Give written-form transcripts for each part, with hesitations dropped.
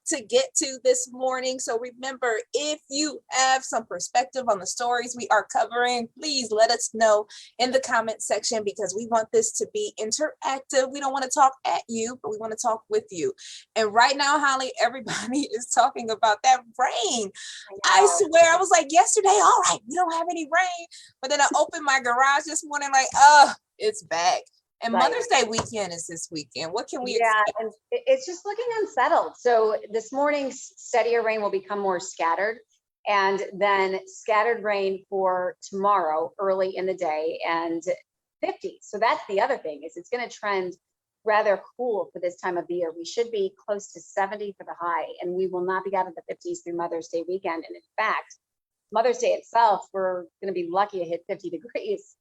to get to this morning. So remember, if you have some perspective on the stories we are covering, please let us know in the comment section, because we want this to be interactive. We don't want to talk at you, but we want to talk with you. And right now, Holly, everybody is talking about that rain. I swear, I was like yesterday, all right, we don't have any rain. But then I opened my garage this morning like, it's back. And right. Mother's Day weekend is this weekend. What can we expect? And it's just looking unsettled. So this morning's steadier rain will become more scattered, and then scattered rain for tomorrow early in the day and 50. So that's the other thing, is it's going to trend rather cool for this time of the year. We should be close to 70 for the high, and we will not be out of the 50s through Mother's Day weekend. And in fact, Mother's Day itself, we're going to be lucky to hit 50 degrees.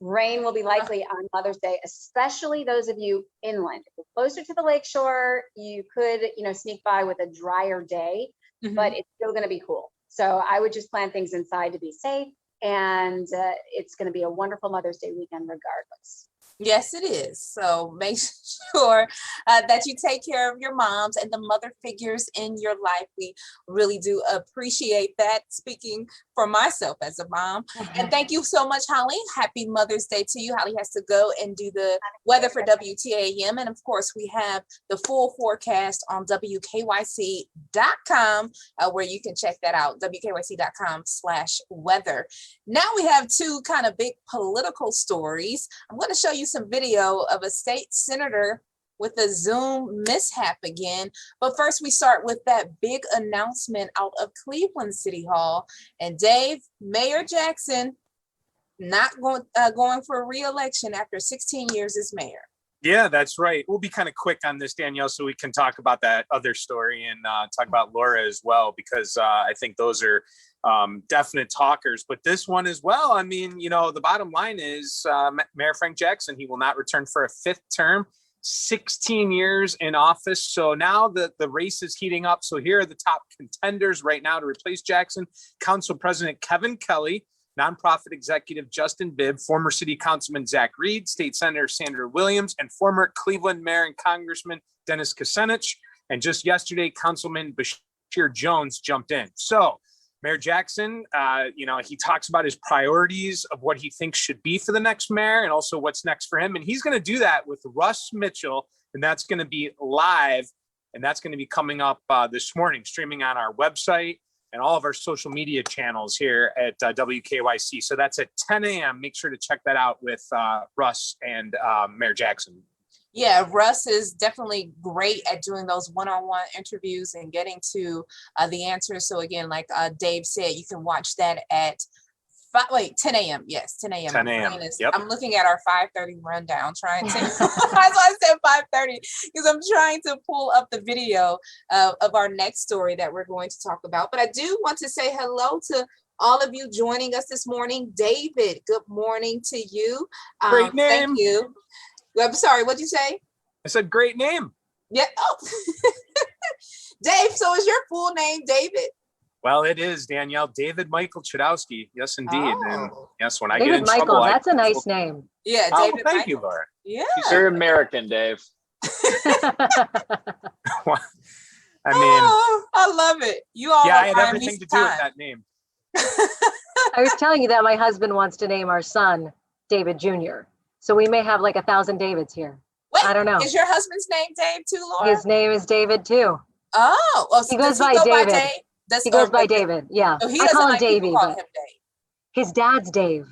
Rain will be likely on Mother's Day, especially those of you inland. If you're closer to the lakeshore, you could, sneak by with a drier day, but it's still going to be cool. So I would just plan things inside to be safe, and it's going to be a wonderful Mother's Day weekend regardless. Yes, it is. So make sure that you take care of your moms and the mother figures in your life. We really do appreciate that, speaking for myself as a mom. And thank you so much, Holly. Happy Mother's Day to you. Holly has to go and do the weather for WTAM. And of course, we have the full forecast on WKYC.com, where you can check that out, WKYC.com/weather. Now we have two kind of big political stories. I'm going to show you some video of a state senator with a Zoom mishap again. But first, we start with that big announcement out of Cleveland City Hall. And Dave, Mayor Jackson not going for a re-election after 16 years as mayor. Yeah, that's right. We'll be kind of quick on this, Danielle, so we can talk about that other story and talk about Laura as well, because I think those are definite talkers. But this one as well, I mean, the bottom line is Mayor Frank Jackson, he will not return for a fifth term, 16 years in office. So now the race is heating up. So here are the top contenders right now to replace Jackson: Council President Kevin Kelly, nonprofit executive Justin Bibb, former city councilman Zach Reed, state senator Sandra Williams, and former Cleveland mayor and congressman Dennis Kucinich. And just yesterday, Councilman Bashir Jones jumped in. So Mayor Jackson, he talks about his priorities of what he thinks should be for the next mayor and also what's next for him. And he's going to do that with Russ Mitchell, and that's going to be live, and that's going to be coming up this morning, streaming on our website and all of our social media channels here at WKYC. So that's at 10 a.m. Make sure to check that out with Russ and Mayor Jackson. Yeah, Russ is definitely great at doing those one-on-one interviews and getting to the answers. So again, like Dave said, you can watch that at 10 a.m. Yes, 10 a.m. 10 a.m. Yep. I'm looking at our 5:30 rundown, trying to, that's why I said 5:30, because I'm trying to pull up the video of our next story that we're going to talk about. But I do want to say hello to all of you joining us this morning. David, good morning to you. Great name. Thank you. I'm sorry, what'd you say? I said great name. Yeah. Oh. Dave, so is your full name David? Well, it is, Danielle. David Michael Chudowski. Yes, indeed. Oh. And yes, when I David get in Michael, trouble, that's a nice name. Yeah, Thank David Michael. you, Laura. Yeah. You're American, Dave. I mean, I love it. You all I had everything to do with that name. I was telling you that my husband wants to name our son David Jr. So we may have like 1,000 Davids here. Wait, I don't know. Is your husband's name Dave too, Laura? His name is David too. Oh, well, so He goes by David. He goes by David. Yeah. So he I doesn't call him like people Davey, calling but him Dave. his dad's Dave.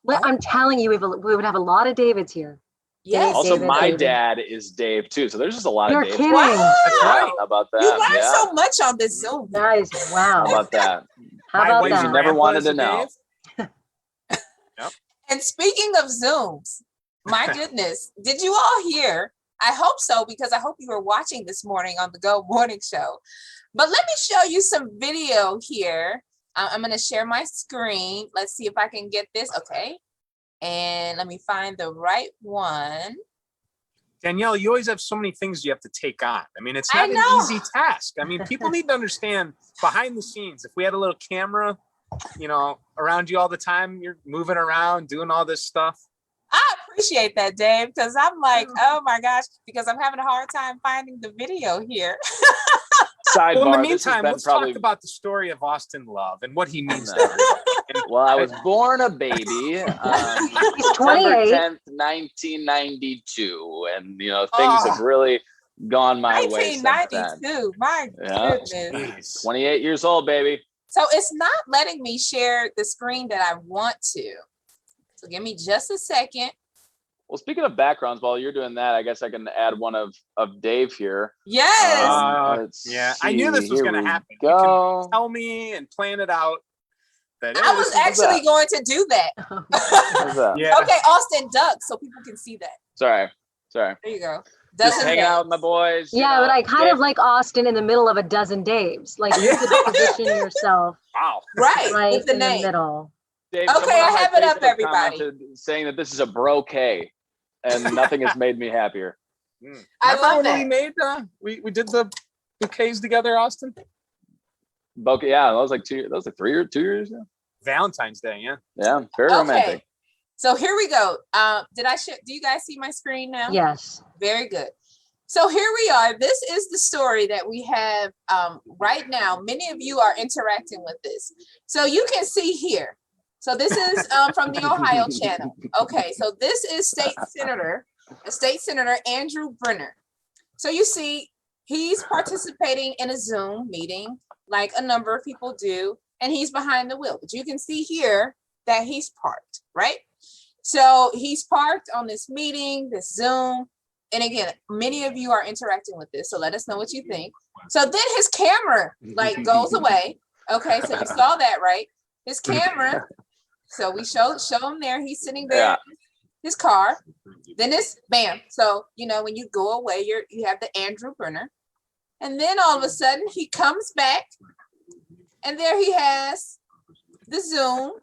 I'm telling you, we would have a lot of Davids here. Yes. Also, David, my David. dad is Dave too, so there's just a lot You're of Daves. kidding. Wow. That's right. How about that? You learn Yeah. so much on this Zoom. Nice. Wow. How about that? How My about wife's that? You never grandpa wanted is to a know. Dave. And speaking of Zooms, my goodness, did you all hear? I hope so, because I hope you were watching this morning on the Go Morning Show. But let me show you some video here. I'm going to share my screen. Let's see if I can get this. Okay. And let me find the right one. Danielle, you always have so many things you have to take on. I mean, it's not an easy task. I mean, people need to understand behind the scenes. If we had a little camera, around you all the time, you're moving around, doing all this stuff. I appreciate that, Dave, because I'm like, oh my gosh, because I'm having a hard time finding the video here. Sidebar. Well, in the this has meantime, been let's probably talk about the story of Austin Love and what he means to No. everybody. Well, I was born a baby He's September 28. 10th, 1992. And, things have really gone my way since then. 1992. My Yeah. goodness. 28 years old, baby. So it's not letting me share the screen that I want to. So give me just a second. Well, speaking of backgrounds, while you're doing that, I guess I can add one of Dave here. Yes. Let's Yeah, I knew this was Here going to we happen. Go. You can tell me and plan it out. That, I was actually going to do that. What's that? Yeah. Okay, Austin duck, so people can see that. Sorry. There you go. Just Dozen hanging days. out with my boys. Yeah, but I kind of like Austin in the middle of a dozen Daves. Like you could position yourself Wow. Right, right with the in the name. middle. Dave, Okay, someone on I my have it up, Facebook everybody. commented saying that this is a bro-K, and nothing has made me happier. I Remember love when that. we made we did the bouquets together, Austin? Bokeh, yeah, that was like 2 years ago. Valentine's Day, yeah. Yeah, very romantic. So here we go. Do you guys see my screen now? Yes. Very good. So here we are. This is the story that we have right now. Many of you are interacting with this. So you can see here. So this is from the Ohio channel. Okay, so this is State Senator Andrew Brenner. So you see, he's participating in a Zoom meeting like a number of people do, and he's behind the wheel. But you can see here that he's parked, right? So he's parked on this meeting, this Zoom. And again, many of you are interacting with this, so let us know what you think. So then his camera like goes away. Okay, so you saw that, right? His camera. So we show him there. He's sitting there, Yeah. his car. Then it's bam. So when you go away, you have the Andrew Brenner, and then all of a sudden he comes back, and there he has the Zoom.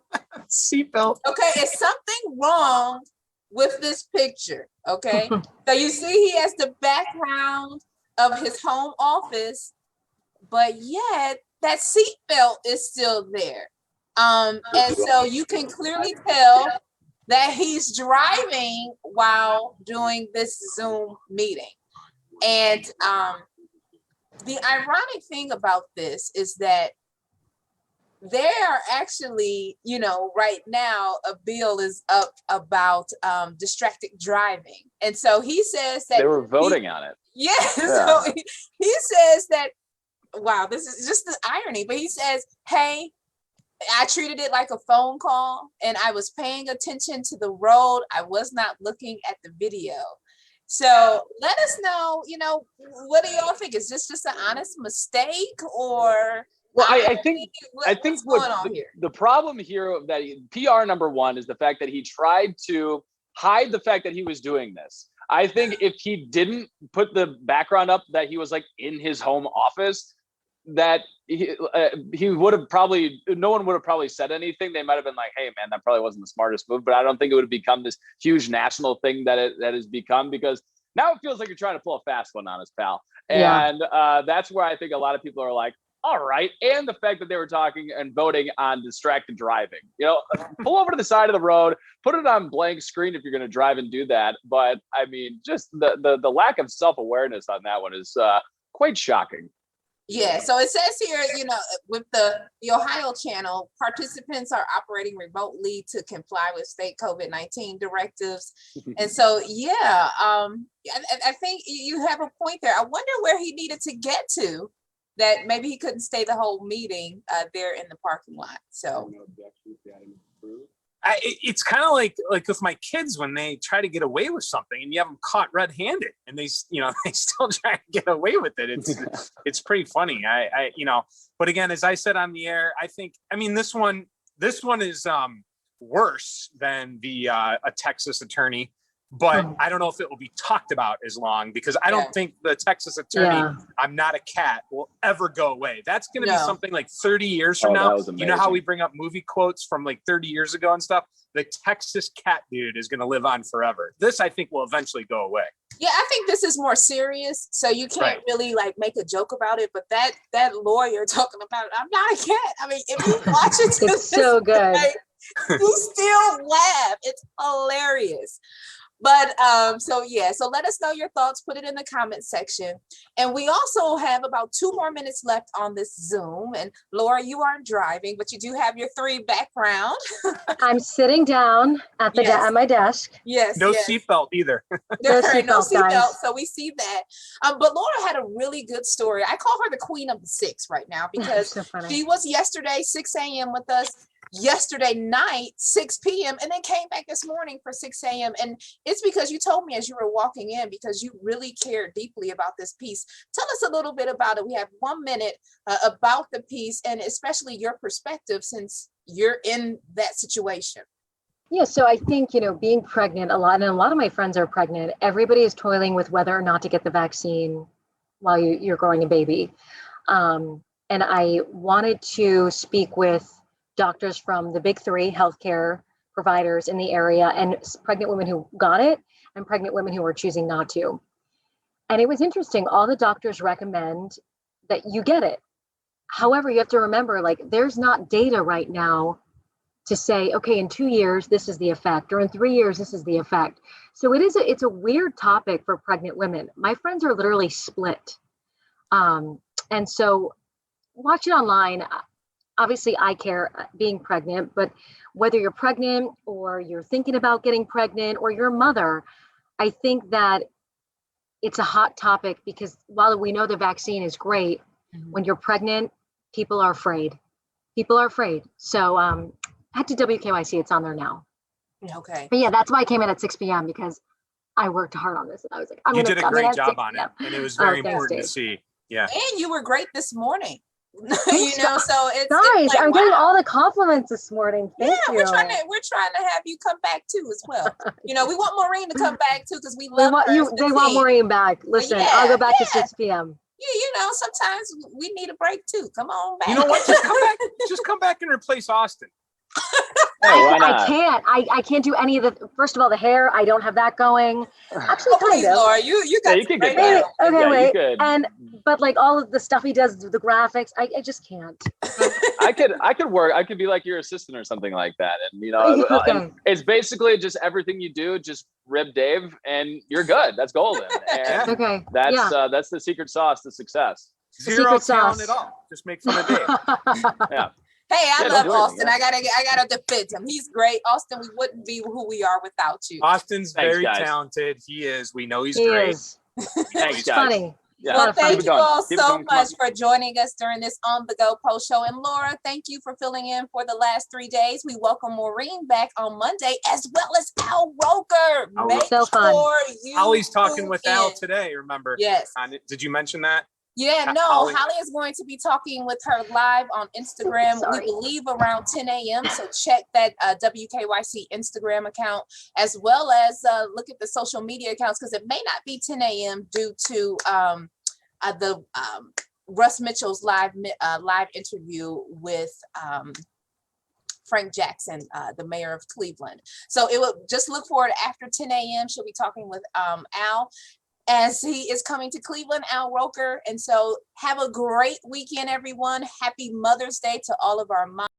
Seatbelt. Okay, is something wrong with this picture? Okay, so you see he has the background of his home office, but yet that seatbelt is still there. And so you can clearly tell that he's driving while doing this Zoom meeting. And the ironic thing about this is that there are actually, right now a bill is up about distracted driving. And so he says that They were voting on it. Yeah, Yeah. so he says that, wow, this is just the irony, but he says, hey, I treated it like a phone call and I was paying attention to the road. I was not looking at the video. So let us know, what do y'all think? Is this just an honest mistake or? Well, I think what's going on here? The problem here that PR number one is the fact that he tried to hide the fact that he was doing this. I think if he didn't put the background up that he was like in his home office, that he would have probably, no one would have probably said anything. They might have been like, hey man, that probably wasn't the smartest move, but I don't think it would have become this huge national thing that it has become, because now it feels like you're trying to pull a fast one on us, pal. And that's where I think a lot of people are like, all right. And the fact that they were talking and voting on distracted driving, pull over to the side of the road, put it on blank screen if you're going to drive and do that. But I mean, just the lack of self-awareness on that one is quite shocking. Yeah, so it says here, with the Ohio channel, participants are operating remotely to comply with state COVID-19 directives. And so, I think you have a point there. I wonder where he needed to get to, that maybe he couldn't stay the whole meeting there in the parking lot. So it's kind of like with my kids when they try to get away with something and you have them caught red-handed and they still try to get away with it. It's pretty funny. But again, as I said on the air, this one is worse than the a Texas attorney, but I don't know if it will be talked about as long, because I don't think the Texas attorney, I'm not a cat, will ever go away. That's going to be something like 30 years from now. You know how we bring up movie quotes from like 30 years ago and stuff? The Texas cat dude is going to live on forever. This, I think, will eventually go away. Yeah, I think this is more serious, so you can't really like make a joke about it. But that lawyer talking about it, I'm not a cat. I mean, if you watch it, it's so good. You still laugh. It's hilarious. But so yeah, so let us know your thoughts, put it in the comment section. And we also have about 2 more minutes left on this Zoom. And Laura, you aren't driving, but you do have your 3 background. I'm sitting down at the Yes. at my desk. Yes. No yes. seatbelt either. There No are no seatbelt, guys. seatbelts, so we see that. But Laura had a really good story. I call her the queen of the 6 right now because So funny. she was yesterday 6 a.m. with us, yesterday night 6 p.m. and then came back this morning for 6 a.m. And it's because you told me as you were walking in because you really care deeply about this piece. Tell us a little bit about it. We have 1 minute about the piece and especially your perspective since you're in that situation. Yeah, so I think, being pregnant and a lot of my friends are pregnant. Everybody is toiling with whether or not to get the vaccine while you're growing a baby. And I wanted to speak with doctors from the big 3 healthcare providers in the area and pregnant women who got it and pregnant women who were choosing not to. And it was interesting. All the doctors recommend that you get it. However, you have to remember, there's not data right now to say, okay, in 2 years, this is the effect, or in 3 years, this is the effect. So it's a weird topic for pregnant women. My friends are literally split. And so watch it online. Obviously, I care being pregnant, but whether you're pregnant or you're thinking about getting pregnant or you're a mother, I think that it's a hot topic because while we know the vaccine is great, when you're pregnant, people are afraid. So head to WKYC, it's on there now. Okay. But yeah, that's why I came in at 6 p.m. because I worked hard on this. And I was like, You did a great job on it. And it was very important to see. Yeah. And you were great this morning. So it's nice. like, I'm wow. getting all the compliments this morning. Thank you. We're trying to have you come back too as well. We want Maureen to come back too because we love her. They want Maureen back. Listen, I'll go back to 6 p.m. Yeah, sometimes we need a break too. Come on back. You know what? Just come back. Just come back and replace Austin. Hey, why not? I can't. I can't do any of the. First of all, the hair. I don't have that going. Actually, please, kind of. Laura, you got you can get that. Okay, yeah, wait. You could. But all of the stuff he does, the graphics, I just can't. I could work. I could be like your assistant or something like that. And Okay. and it's basically just everything you do, just rib Dave, and you're good. That's golden. And Okay. That's the secret sauce to success. Zero talent at all. Just make fun of Dave. Yeah. Hey, I love Austin. Yeah. I gotta defend him. He's great. Austin, we wouldn't be who we are without you. Austin's very guys. talented. He is. We know he's He great. is. Thanks, It's guys. funny. Yeah. Well, thank you all Keep it so going. Come much on. for joining us during this On The Go Post Show. And Laura, thank you for filling in for the last 3 days. We welcome Maureen back on Monday, as well as Al Roker. Make So fun. sure you Holly's talking tune with in. Al today, remember? Yes. Did you mention that? Yeah, no, Holly is going to be talking with her live on Instagram. Sorry. We believe around 10 a.m. So check that WKYC Instagram account, as well as look at the social media accounts, because it may not be 10 a.m. due to the Russ Mitchell's live interview with Frank Jackson, the mayor of Cleveland. So it will just look forward after 10 a.m. She'll be talking with Al, as he is coming to Cleveland, Al Roker. And so have a great weekend, everyone. Happy Mother's Day to all of our moms.